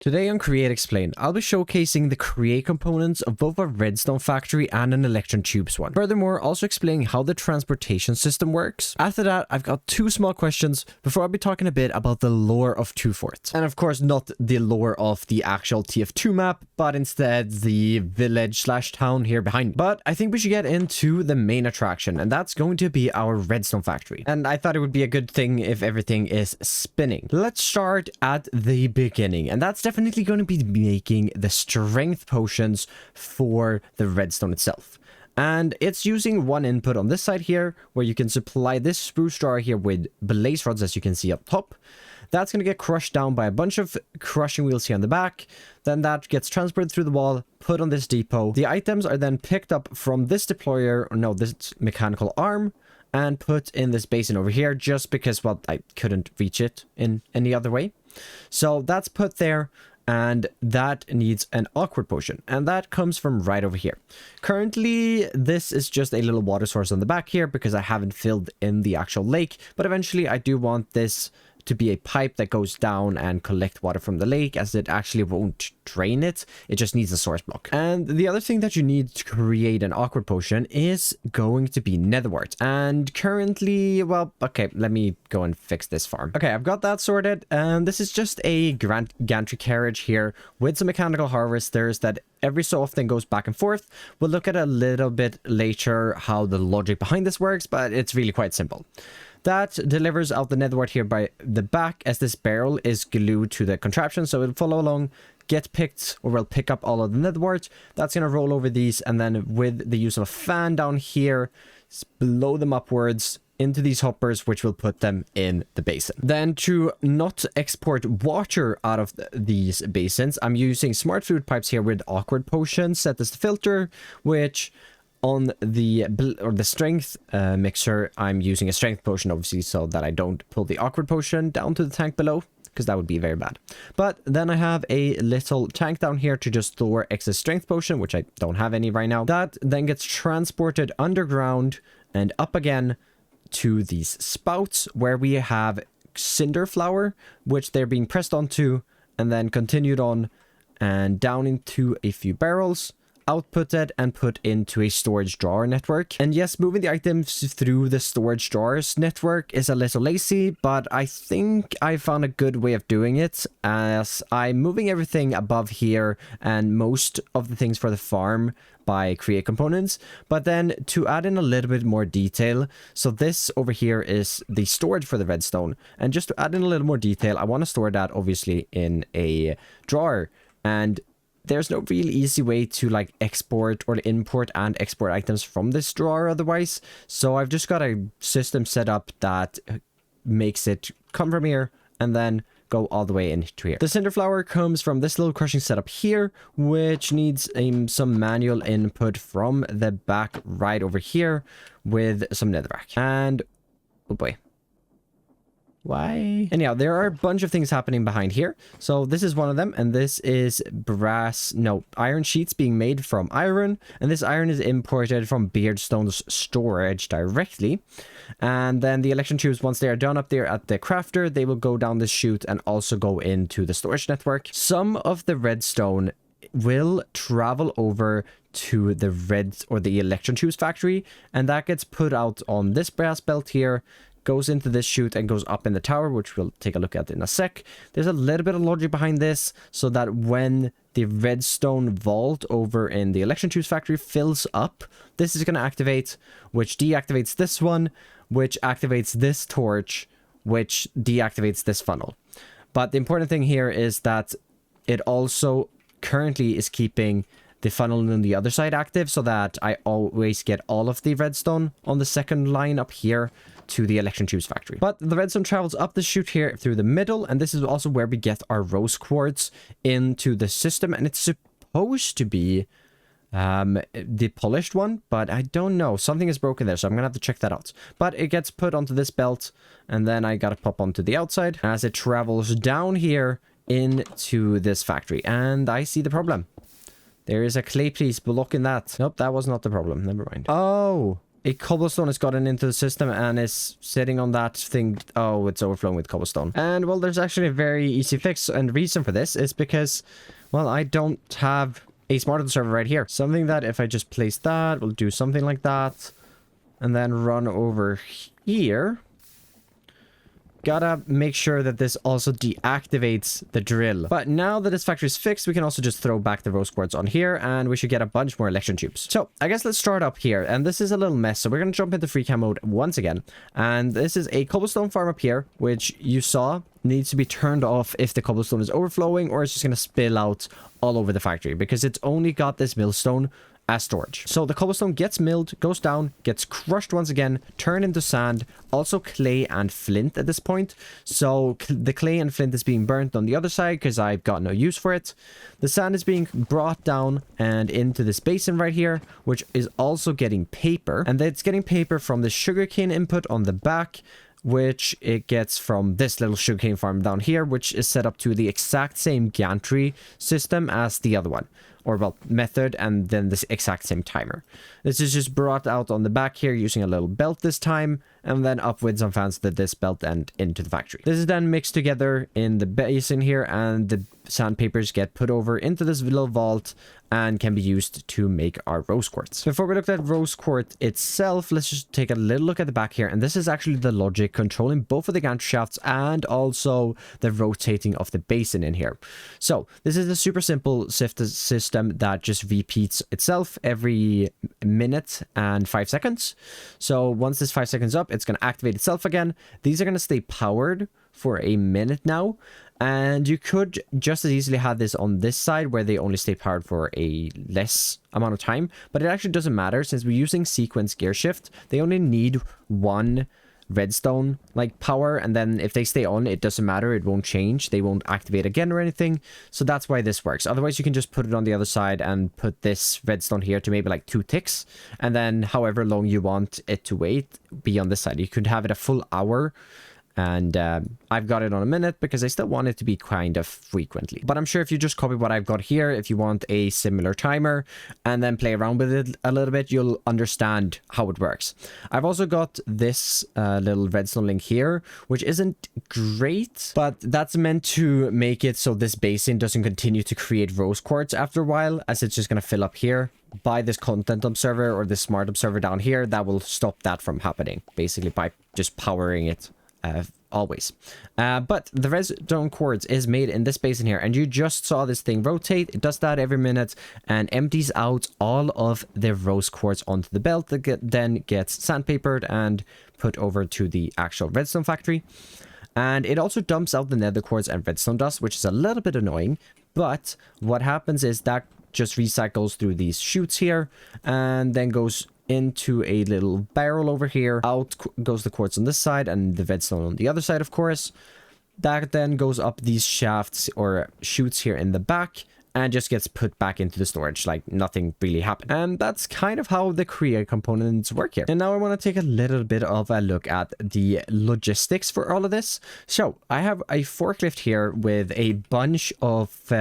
Today on Create Explain, I'll be showcasing the create components of both a redstone factory and an electron tubes one. Furthermore, also explaining how the transportation system works. After that, I've got two small questions before I'll be talking a bit about the lore of Two Fort. And of course, not the lore of the actual TF2 map, but instead the village slash town here behind me. But I think we should get into the main attraction, and that's going to be our redstone factory. And I thought it would be a good thing if everything is spinning. Let's start at the beginning, and that's definitely going to be making the strength potions for the redstone itself. And it's using one input on this side here, where you can supply this spruce jar here with blaze rods, as you can see up top. That's going to get crushed down by a bunch of crushing wheels here on the back. Then that gets transported through the wall, put on this depot. The items are then picked up from this deployer, or no, this mechanical arm, and put in this basin over here, just because, well, I couldn't reach it in any other way. So that's put there, and that needs an awkward potion, and that comes from right over here. Currently, this is just a little water source on the back here because I haven't filled in the actual lake, but eventually I do want this to be a pipe that goes down and collect water from the lake, as it actually won't drain it. It just needs a source block. And the other thing that you need to create an awkward potion is going to be netherwort. And currently, well, okay, let me go and fix this farm. Okay, I've got that sorted. And this is just a gantry carriage here with some mechanical harvesters that every so often goes back and forth. We'll look at a little bit later how the logic behind this works, but it's really quite simple. That delivers out the netherwort here by the back, as this barrel is glued to the contraption, so it'll follow along, get picked, or will pick up all of the netherwort. That's going to roll over these, and then with the use of a fan down here, blow them upwards into these hoppers, which will put them in the basin. Then to not export water out of these basins, I'm using smart fluid pipes here with awkward potions set as the filter, which on the strength mixer, I'm using a strength potion, obviously, so that I don't pull the awkward potion down to the tank below, because that would be very bad. But then I have a little tank down here to just store excess strength potion, which I don't have any right now. That then gets transported underground and up again to these spouts, where we have cinder flour, which they're being pressed onto, and then continued on and down into a few barrels, outputted and put into a storage drawer network. And yes, moving the items through the storage drawers network is a little lazy, but I think I found a good way of doing it, as I'm moving everything above here and most of the things for the farm by create components, but then to add in a little bit more detail. So this over here is the storage for the redstone, and just to add in a little more detail, I want to store that obviously in a drawer, and there's no really easy way to like export or import and export items from this drawer otherwise. So I've just got a system set up that makes it come from here and then go all the way into here. The cinder flour comes from this little crushing setup here, which needs some manual input from the back right over here with some netherrack. And oh boy. Why? Anyhow, there are a bunch of things happening behind here. So this is one of them, and this is iron sheets being made from iron, and this iron is imported from Beardstone's storage directly. And then the electron tubes, once they are done up there at the crafter, they will go down this chute and also go into the storage network. Some of the redstone will travel over to the electron tubes factory, and that gets put out on this brass belt here, goes into this chute and goes up in the tower, which we'll take a look at in a sec. There's a little bit of logic behind this, so that when the redstone vault over in the electron tubes factory fills up, this is going to activate, which deactivates this one, which activates this torch, which deactivates this funnel. But the important thing here is that it also currently is keeping the funnel on the other side active, so that I always get all of the redstone on the second line up here to the electron tubes factory. But the redstone travels up the chute here through the middle, and this is also where we get our rose quartz into the system, and it's supposed to be the polished one, but I don't know. Something is broken there, so I'm gonna have to check that out. But it gets put onto this belt, and then I gotta pop onto the outside as it travels down here into this factory. And I see the problem. There is a clay piece blocking that. Nope, that was not the problem. Never mind. Oh, a cobblestone has gotten into the system and is sitting on that thing. Oh, it's overflowing with cobblestone. And well, there's actually a very easy fix, and reason for this is because, well, I don't have a smart observer right here. Something that if I just place that, will do something like that, and then run over here. Gotta make sure that this also deactivates the drill. But now that this factory is fixed, we can also just throw back the rose quartz on here, and we should get a bunch more electron tubes. So I guess let's start up here, and this is a little mess, so we're gonna jump into free cam mode once again. And this is a cobblestone farm up here, which you saw needs to be turned off if the cobblestone is overflowing, or it's just gonna spill out all over the factory because it's only got this millstone as storage. So the cobblestone gets milled, goes down, gets crushed once again, turned into sand, also clay and flint at this point. So the clay and flint is being burnt on the other side because I've got no use for it. The sand is being brought down and into this basin right here, which is also getting paper. And it's getting paper from the sugarcane input on the back, which it gets from this little sugarcane farm down here, which is set up to the exact same gantry system as the other one. Or, well, method, and then this exact same timer. This is just brought out on the back here using a little belt this time, and then up with some fans to this belt and into the factory. This is then mixed together in the basin here, and the sandpapers get put over into this little vault and can be used to make our rose quartz. Before we look at rose quartz itself, let's just take a little look at the back here, and this is actually the logic controlling both of the gantry shafts and also the rotating of the basin in here. So this is a super simple system that just repeats itself every minute and 5 seconds. So once this 5 seconds up, it's going to activate itself again. These are going to stay powered for a minute now, and you could just as easily have this on this side where they only stay powered for a less amount of time, but it actually doesn't matter since we're using sequence gear shift. They only need one redstone like power, and then if they stay on, it doesn't matter, it won't change, they won't activate again or anything. So that's why this works. Otherwise you can just put it on the other side and put this redstone here to maybe like 2 ticks, and then however long you want it to wait be on this side. You could have it a full hour, and I've got it on a minute because I still want it to be kind of frequently. But I'm sure if you just copy what I've got here, if you want a similar timer and then play around with it a little bit, you'll understand how it works. I've also got this little redstone link here, which isn't great, but that's meant to make it so this basin doesn't continue to create rose quartz after a while, as it's just going to fill up here. By this content observer or this smart observer down here, that will stop that from happening, basically by just powering it always. But the redstone quartz is made in this basin here, and you just saw this thing rotate. It does that every minute and empties out all of the rose quartz onto the belt that then gets sandpapered and put over to the actual redstone factory. And it also dumps out the nether quartz and redstone dust, which is a little bit annoying, but what happens is that just recycles through these chutes here and then goes into a little barrel over here. Out goes the quartz on this side and the redstone on the other side, of course. That then goes up these shafts or chutes here in the back and just gets put back into the storage like nothing really happened. And that's kind of how the create components work here. And now I want to take a little bit of a look at the logistics for all of this. So I have a forklift here with a bunch of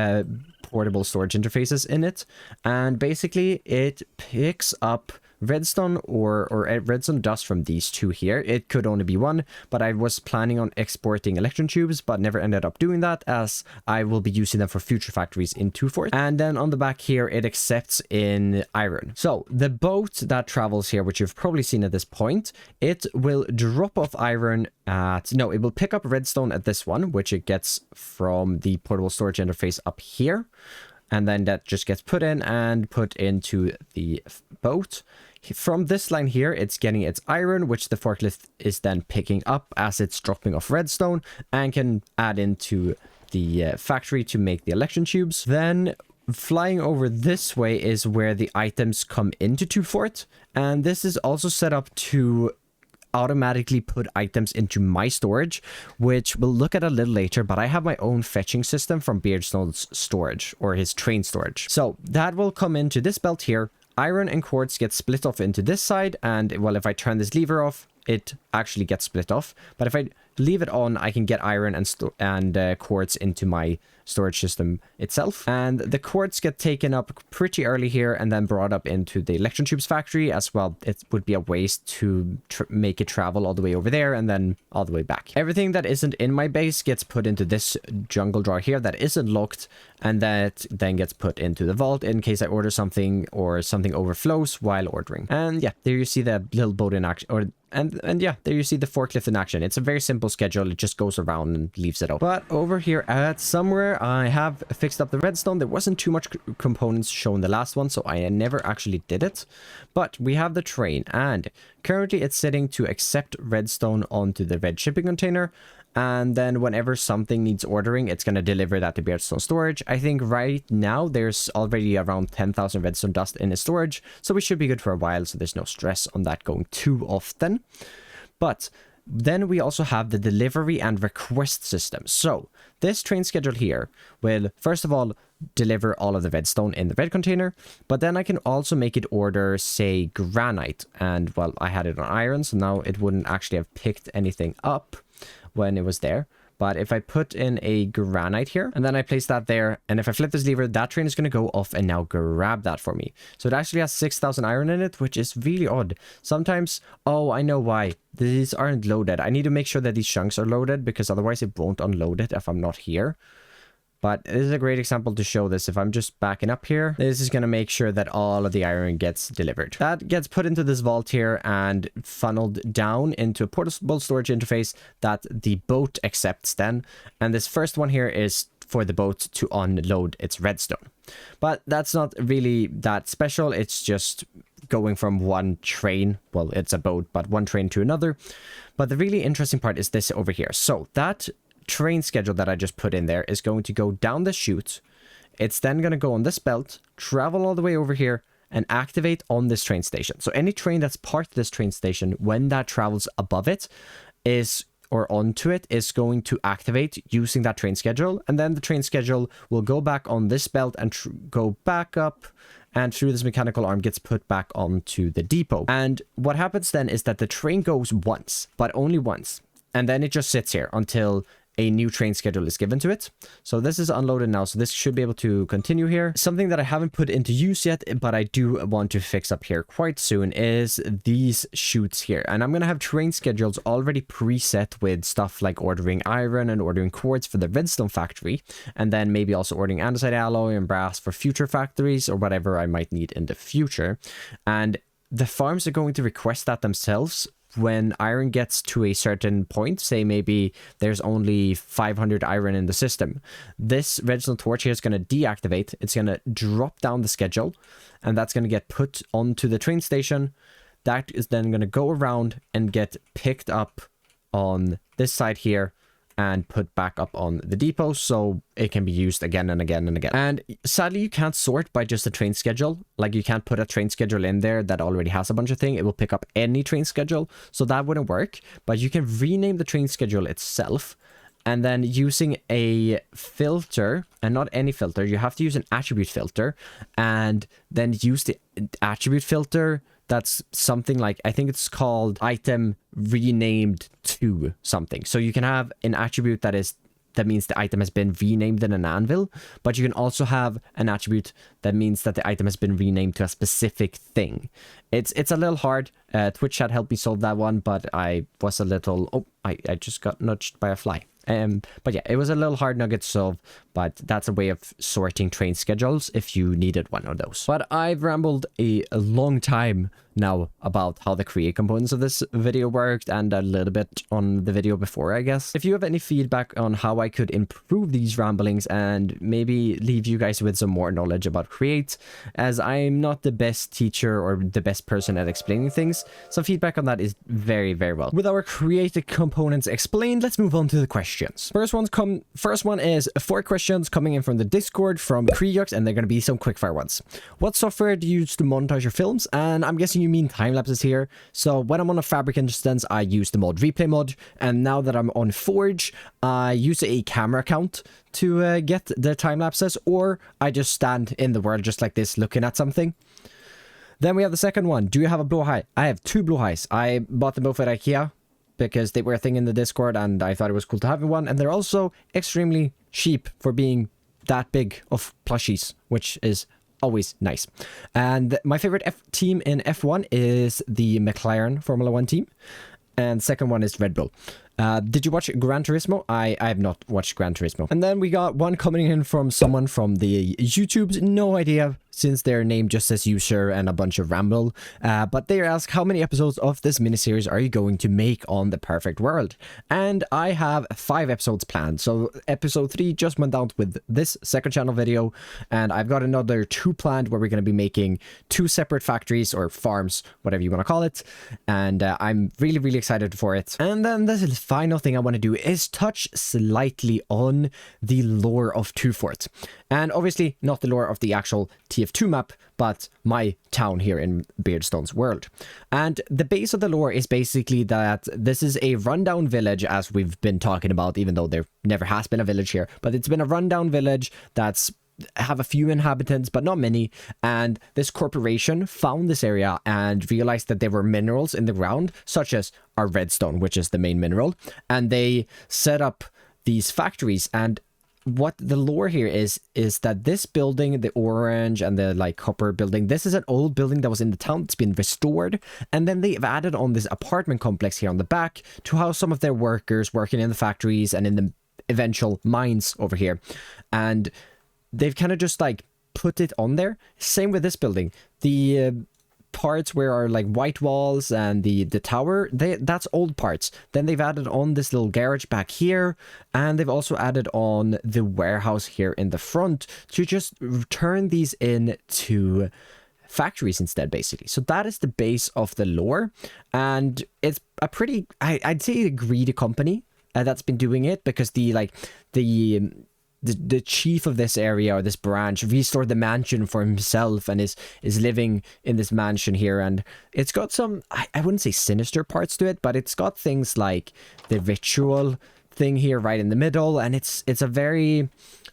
portable storage interfaces in it, and basically it picks up redstone or redstone dust from these two here. It could only be one, but I was planning on exporting electron tubes but never ended up doing that, as I will be using them for future factories in 2-4. And then on the back here it accepts in iron. So the boat that travels here, which you've probably seen at this point, it will drop off iron at it will pick up redstone at this one, which it gets from the portable storage interface up here, and then that just gets put in and put into the boat. From this line here, it's getting its iron, which the forklift is then picking up as it's dropping off redstone and can add into the factory to make the electron tubes. Then flying over this way is where the items come into 2-4, and this is also set up to automatically put items into my storage, which we'll look at a little later, but I have my own fetching system from Beardstone's storage, or his train storage. So that will come into this belt here. Iron and quartz get split off into this side, and well, if I turn this lever off, it actually gets split off. But if I leave it on, I can get iron and quartz into my storage system itself. And the quartz get taken up pretty early here and then brought up into the electron tubes factory as well. It would be a waste to make it travel all the way over there and then all the way back. Everything that isn't in my base gets put into this jungle drawer here that isn't locked, and that then gets put into the vault in case I order something or something overflows while ordering. And yeah, there you see the little boat in action, and yeah, there you see the forklift in action. It's a very simple schedule. It just goes around and leaves it open. But over here at somewhere, I have fixed up the redstone. There wasn't too much components shown the last one, so I never actually did it. But we have the train, and currently it's setting to accept redstone onto the red shipping container. And then whenever something needs ordering, it's going to deliver that to redstone storage. I think right now there's already around 10,000 redstone dust in the storage, so we should be good for a while, so there's no stress on that going too often. But then we also have the delivery and request system. So this train schedule here will first of all deliver all of the redstone in the red container, but then I can also make it order, say, granite. And well, I had it on iron, so now it wouldn't actually have picked anything up when it was there. But if I put in a granite here and then I place that there, and if I flip this lever, that train is going to go off and now grab that for me. So it actually has 6,000 iron in it, which is really odd. Sometimes, oh, I know why. These aren't loaded. I need to make sure that these chunks are loaded, because otherwise it won't unload it if I'm not here. But this is a great example to show this. If I'm just backing up here, this is going to make sure that all of the iron gets delivered. That gets put into this vault here and funneled down into a portable storage interface that the boat accepts then. And this first one here is for the boat to unload its redstone. But that's not really that special. It's just going from one train. Well, it's a boat, but one train to another. But the really interesting part is this over here. So that train schedule that I just put in there is going to go down the chute. It's then going to go on this belt, travel all the way over here, and activate on this train station. So any train that's parked this train station, when that travels above it is, or onto it, is going to activate using that train schedule. And then the train schedule will go back on this belt and go back up, and through this mechanical arm gets put back onto the depot. And what happens then is that the train goes once, but only once. And then it just sits here until a new train schedule is given to it. So this is unloaded now, so this should be able to continue here. Something that I haven't put into use yet, but I do want to fix up here quite soon, is these chutes here. And I'm going to have train schedules already preset with stuff like ordering iron and ordering quartz for the redstone factory, and then maybe also ordering andesite alloy and brass for future factories or whatever I might need in the future. And the farms are going to request that themselves. When iron gets to a certain point, say maybe there's only 500 iron in the system, this redstone torch here is going to deactivate. It's going to drop down the schedule, and that's going to get put onto the train station. That is then going to go around and get picked up on this side here and put back up on the depot, so it can be used again and again and again. And sadly, you can't sort by just a train schedule. Like, you can't put a train schedule in there that already has a bunch of things. It will pick up any train schedule, so that wouldn't work. But you can rename the train schedule itself, and then using a filter, and not any filter, you have to use an attribute filter, and then use the attribute filter. That's something like, I think it's called item renamed to something. So you can have an attribute that means the item has been renamed in an anvil, but you can also have an attribute that means that the item has been renamed to a specific thing. It's a little hard. Twitch chat helped me solve that one, but I was a little... Oh, I just got nudged by a fly. But yeah, it was a little hard nugget to solve, but that's a way of sorting train schedules if you needed one of those. But I've rambled a long time now about how the create components of this video worked, and a little bit on the video before, I guess. If you have any feedback on how I could improve these ramblings and maybe leave you guys with some more knowledge about create, as I'm not the best teacher or the best person at explaining things, some feedback on that is very, very well. With our created components explained, let's move on to the questions. First one is 4 questions coming in from the Discord from Creox, and they're going to be some quickfire ones. What software do you use to montage your films? And I'm guessing you mean time lapses here. So when I'm on a Fabric instance, I use the mod replay mod, and now that I'm on Forge, I use a camera count to get the time lapses, or I just stand in the world just like this looking at something. Then we have the second one. Do you have a blowhigh? I have 2 blowhighs. I bought them both at IKEA because they were a thing in the Discord, and I thought it was cool to have one, and they're also extremely cheap for being that big of plushies, which is always nice. And my favorite team in F1 is the McLaren Formula 1 team. And second one is Red Bull. Did you watch Gran Turismo? I have not watched Gran Turismo. And then we got one coming in from someone from the YouTubes. No idea, since their name just says user and a bunch of ramble. But they ask, how many episodes of this miniseries are you going to make on the perfect world? And I have 5 episodes planned. So episode 3 just went out with this second channel video. And I've got another 2 planned where we're going to be making 2 separate factories or farms, whatever you want to call it. And I'm really, really excited for it. And then the final thing I want to do is touch slightly on the lore of 2 Fort. And obviously not the lore of the actual TF2 map, but my town here in Beardstone's world. And the base of the lore is basically that this is a rundown village, as we've been talking about, even though there never has been a village here. But it's been a rundown village that's have a few inhabitants, but not many. And this corporation found this area and realized that there were minerals in the ground, such as our redstone, which is the main mineral. And they set up these factories. And what the lore here is that this building, the orange and the like copper building, this is an old building that was in the town. It's been restored, and then they've added on this apartment complex here on the back to house some of their workers working in the factories and in the eventual mines over here. And they've kind of just like put it on there. Same with this building. The parts where are like white walls and the tower, that's old parts. Then they've added on this little garage back here, and they've also added on the warehouse here in the front to just turn these into factories instead, basically. So that is the base of the lore, and it's a pretty, I'd say, a greedy company that's been doing it, because the chief of this area or this branch restored the mansion for himself and is living in this mansion here. And it's got some, I wouldn't say sinister parts to it, but it's got things like the ritual thing here right in the middle. And it's a very,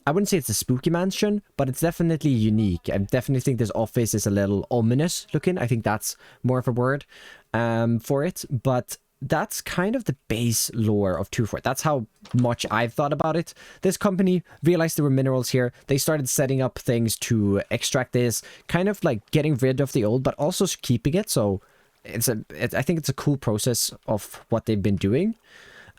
I wouldn't say it's a spooky mansion, but it's definitely unique. I definitely think this office is a little ominous looking. I think that's more of a word for it. But that's kind of the base lore of 2 Fort. That's how much I've thought about it. This company realized there were minerals here. They started setting up things to extract this, kind of like getting rid of the old, but also keeping it. So I think it's a cool process of what they've been doing.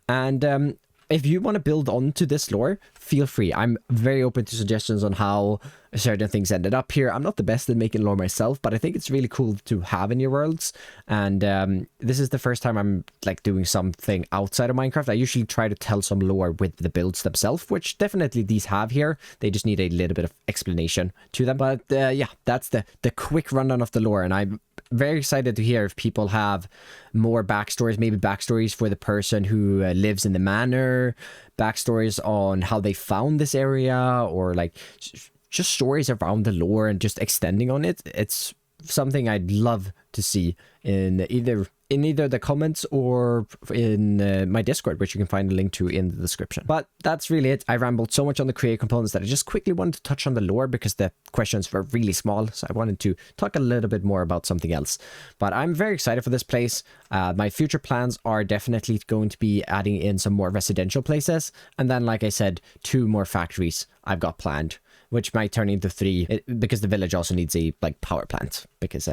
And if you want to build onto this lore, feel free. I'm very open to suggestions on how certain things ended up here. I'm not the best at making lore myself, but I think it's really cool to have in your worlds. And this is the first time I'm like doing something outside of Minecraft. I usually try to tell some lore with the builds themselves, which definitely these have here. They just need a little bit of explanation to them. But yeah, that's the quick rundown of the lore. And I'm very excited to hear if people have more backstories, maybe backstories for the person who lives in the manor, backstories on how they found this area, or like just stories around the lore and just extending on it. It's something I'd love to see in either the comments or in my Discord, which you can find a link to in the description. But that's really it. I rambled so much on the create components that I just quickly wanted to touch on the lore because the questions were really small. So I wanted to talk a little bit more about something else. But I'm very excited for this place. My future plans are definitely going to be adding in some more residential places. And then, like I said, 2 more factories I've got planned, which might turn into 3 because the village also needs a like power plant, because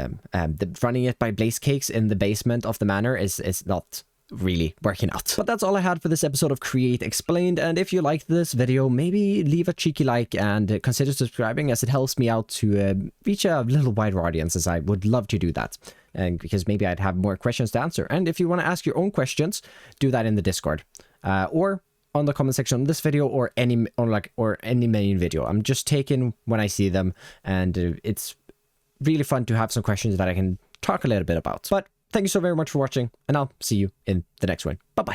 running it by blaze cakes in the basement of the manor is not really working out. But that's all I had for this episode of Create Explained. And if you liked this video, maybe leave a cheeky like and consider subscribing, as it helps me out to reach a little wider audience, as I would love to do that. And because maybe I'd have more questions to answer. And if you want to ask your own questions, do that in the Discord or on the comment section of this video, or any main video. I'm just taking when I see them, and it's really fun to have some questions that I can talk a little bit about. But thank you so very much for watching, and I'll see you in the next one. Bye bye.